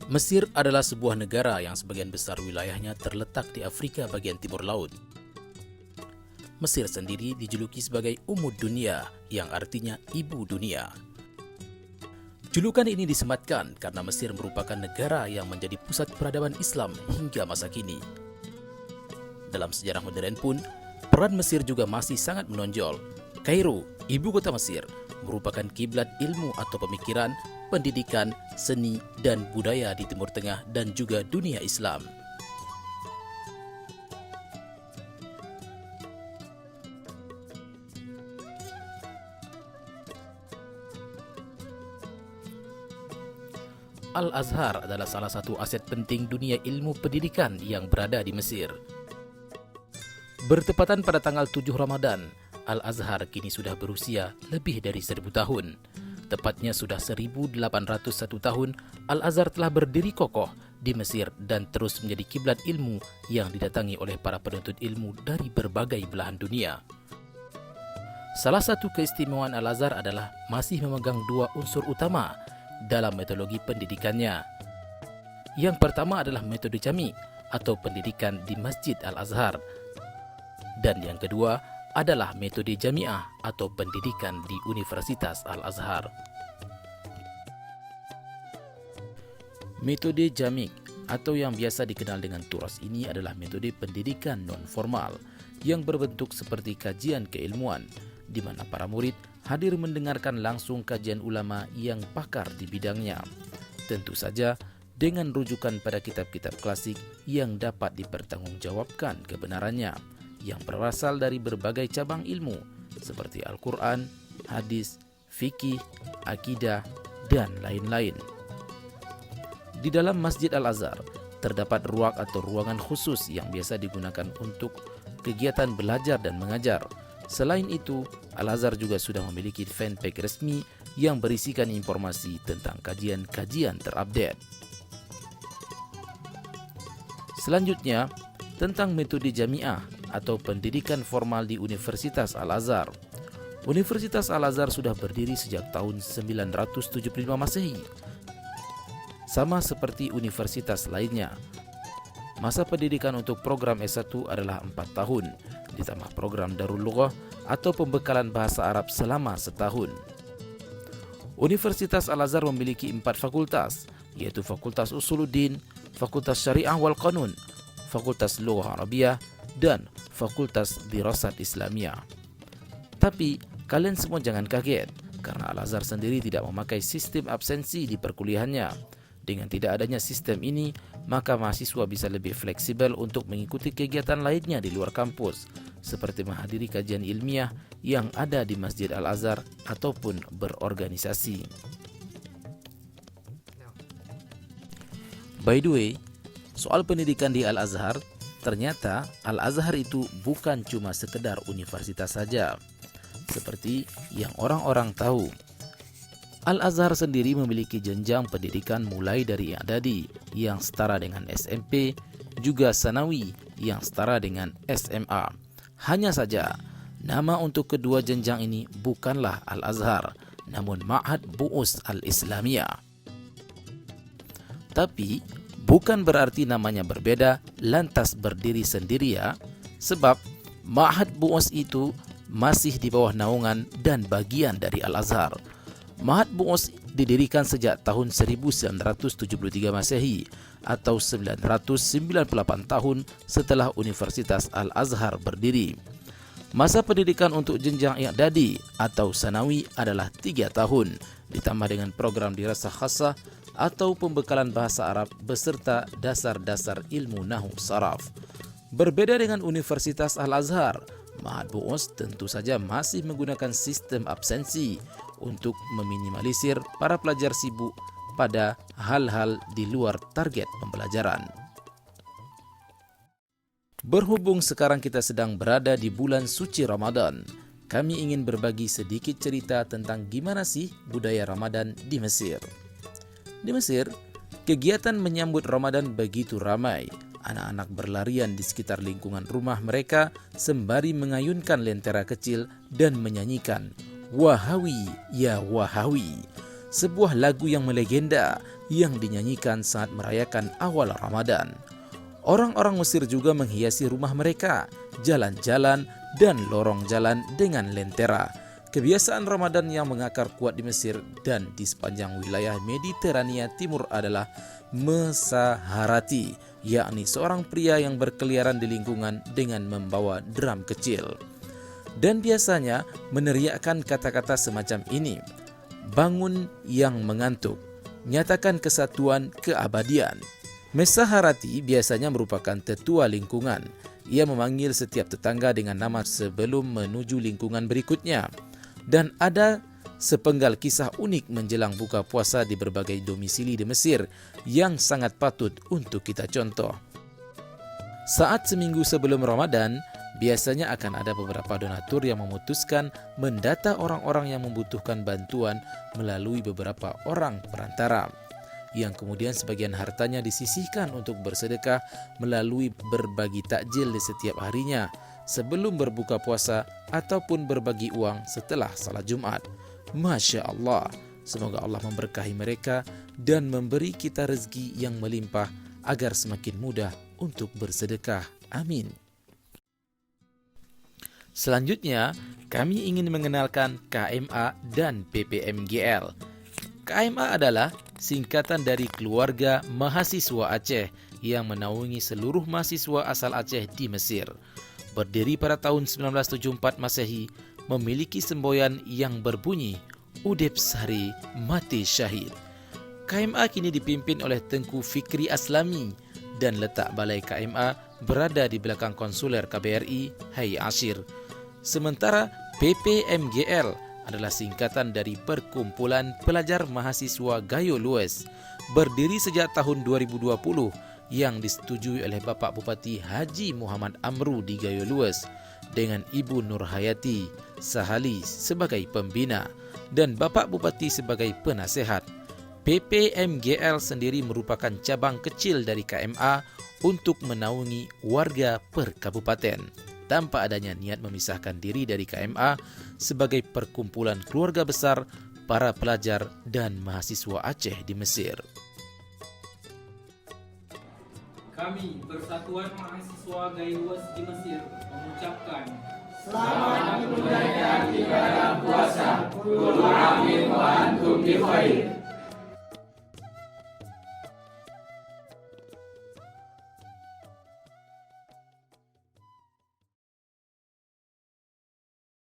Mesir adalah sebuah negara yang sebagian besar wilayahnya terletak di Afrika bagian timur laut. Mesir sendiri dijuluki sebagai Ummud Dunia, yang artinya ibu dunia. Julukan ini disematkan karena Mesir merupakan negara yang menjadi pusat peradaban Islam hingga masa kini. Dalam sejarah modern pun, peran Mesir juga masih sangat menonjol. Kairo, ibu kota Mesir, merupakan kiblat ilmu atau pemikiran, pendidikan, seni, dan budaya di Timur Tengah dan juga dunia Islam. Al-Azhar adalah salah satu aset penting dunia ilmu pendidikan yang berada di Mesir. Bertepatan pada tanggal 7 Ramadan, Al-Azhar kini sudah berusia lebih dari 1000 tahun. Tepatnya sudah 1801 tahun, Al-Azhar telah berdiri kokoh di Mesir dan terus menjadi kiblat ilmu yang didatangi oleh para penuntut ilmu dari berbagai belahan dunia. Salah satu keistimewaan Al-Azhar adalah masih memegang dua unsur utama dalam metodologi pendidikannya. Yang pertama adalah metode jami atau pendidikan di Masjid Al-Azhar, dan yang kedua adalah metode jamiah atau pendidikan di Universitas Al-Azhar. Metode jamik atau yang biasa dikenal dengan turas ini adalah metode pendidikan non-formal yang berbentuk seperti kajian keilmuan, di mana para murid hadir mendengarkan langsung kajian ulama yang pakar di bidangnya. Tentu saja dengan rujukan pada kitab-kitab klasik yang dapat dipertanggungjawabkan kebenarannya, yang berasal dari berbagai cabang ilmu seperti Al-Quran, hadis, fikih, akidah, dan lain-lain. Di dalam Masjid Al-Azhar terdapat ruang atau ruangan khusus yang biasa digunakan untuk kegiatan belajar dan mengajar. Selain itu, Al-Azhar juga sudah memiliki fanpage resmi yang berisikan informasi tentang kajian-kajian terupdate. Selanjutnya, tentang metode jamiah atau pendidikan formal di Universitas Al-Azhar. Universitas Al-Azhar sudah berdiri sejak tahun 975 Masehi. Sama seperti universitas lainnya, masa pendidikan untuk program S1 adalah 4 tahun, ditambah program Darul Lughah atau pembekalan bahasa Arab selama setahun. Universitas Al-Azhar memiliki 4 fakultas, yaitu Fakultas Usuluddin, Fakultas Syariah wal Qanun, Fakultas Lughah Arabiyah, dan Fakultas Dirasat Islamiyah. Tapi kalian semua jangan kaget, karena Al-Azhar sendiri tidak memakai sistem absensi di perkuliahannya. Dengan tidak adanya sistem ini, maka mahasiswa bisa lebih fleksibel untuk mengikuti kegiatan lainnya di luar kampus, seperti menghadiri kajian ilmiah yang ada di Masjid Al-Azhar ataupun berorganisasi. By the way, soal pendidikan di Al-Azhar, ternyata Al-Azhar itu bukan cuma sekedar universitas saja. Seperti yang orang-orang tahu, Al-Azhar sendiri memiliki jenjang pendidikan mulai dari i'dadi yang setara dengan SMP, juga sanawi yang setara dengan SMA. Hanya saja, nama untuk kedua jenjang ini bukanlah Al-Azhar, namun Ma'had Bu'us Al-Islamiyah. Tapi, bukan berarti namanya berbeda lantas berdiri sendiri ya, sebab Ma'had Bu'us itu masih di bawah naungan dan bagian dari Al-Azhar. Ma'had Bu'us didirikan sejak tahun 1973 Masehi atau 998 tahun setelah Universitas Al-Azhar berdiri. Masa pendidikan untuk jenjang i'dadi atau sanawi adalah 3 tahun, ditambah dengan program dirasah khassah atau pembekalan bahasa Arab beserta dasar-dasar ilmu nahwu saraf. Berbeda dengan Universitas Al-Azhar, Ma'had Bu'us tentu saja masih menggunakan sistem absensi untuk meminimalisir para pelajar sibuk pada hal-hal di luar target pembelajaran. Berhubung sekarang kita sedang berada di bulan suci Ramadan, kami ingin berbagi sedikit cerita tentang gimana sih budaya Ramadan di Mesir. Di Mesir, kegiatan menyambut Ramadan begitu ramai. Anak-anak berlarian di sekitar lingkungan rumah mereka sembari mengayunkan lentera kecil dan menyanyikan Wahawi ya Wahawi. sebuah lagu yang melegenda yang dinyanyikan saat merayakan awal Ramadan. Orang-orang Mesir juga menghiasi rumah mereka, jalan-jalan, dan lorong jalan dengan lentera. Kebiasaan Ramadan yang mengakar kuat di Mesir dan di sepanjang wilayah Mediterania Timur adalah mesaharati, yakni seorang pria yang berkeliaran di lingkungan dengan membawa drum kecil. Dan biasanya meneriakkan kata-kata semacam ini: bangun yang mengantuk, nyatakan kesatuan keabadian. Mesaharati biasanya merupakan tetua lingkungan. Ia memanggil setiap tetangga dengan nama sebelum menuju lingkungan berikutnya. Dan ada sepenggal kisah unik menjelang buka puasa di berbagai domisili di Mesir yang sangat patut untuk kita contoh. Saat seminggu sebelum Ramadan, biasanya akan ada beberapa donatur yang memutuskan mendata orang-orang yang membutuhkan bantuan melalui beberapa orang perantara, yang kemudian sebagian hartanya disisihkan untuk bersedekah melalui berbagi takjil di setiap harinya sebelum berbuka puasa ataupun berbagi uang setelah salat Jumat. Masya Allah, semoga Allah memberkahi mereka dan memberi kita rezeki yang melimpah agar semakin mudah untuk bersedekah. Amin. Selanjutnya, kami ingin mengenalkan KMA dan PPMGL. KMA adalah singkatan dari Keluarga Mahasiswa Aceh yang menaungi seluruh mahasiswa asal Aceh di Mesir. Berdiri pada tahun 1974 Masehi, memiliki semboyan yang berbunyi Udep Sari Mati Syahid. KMA kini dipimpin oleh Tengku Fikri Aslami dan letak balai KMA berada di belakang konsuler KBRI Hai Ashir. Sementara PPMGL adalah singkatan dari Perkumpulan Pelajar Mahasiswa Gayo Lues, berdiri sejak tahun 2020 yang disetujui oleh Bapak Bupati Haji Muhammad Amru di Gayo Lues dengan Ibu Nurhayati Sahali sebagai pembina dan Bapak Bupati sebagai penasehat. PPMGL sendiri merupakan cabang kecil dari KMA untuk menaungi warga per kabupaten, tanpa adanya niat memisahkan diri dari KMA sebagai perkumpulan keluarga besar para pelajar dan mahasiswa Aceh di Mesir. Kami, Persatuan Mahasiswa Gayuwas di Mesir, mengucapkan selamat menunaikan ibadah puasa. Kullu amin wa antum bi khair.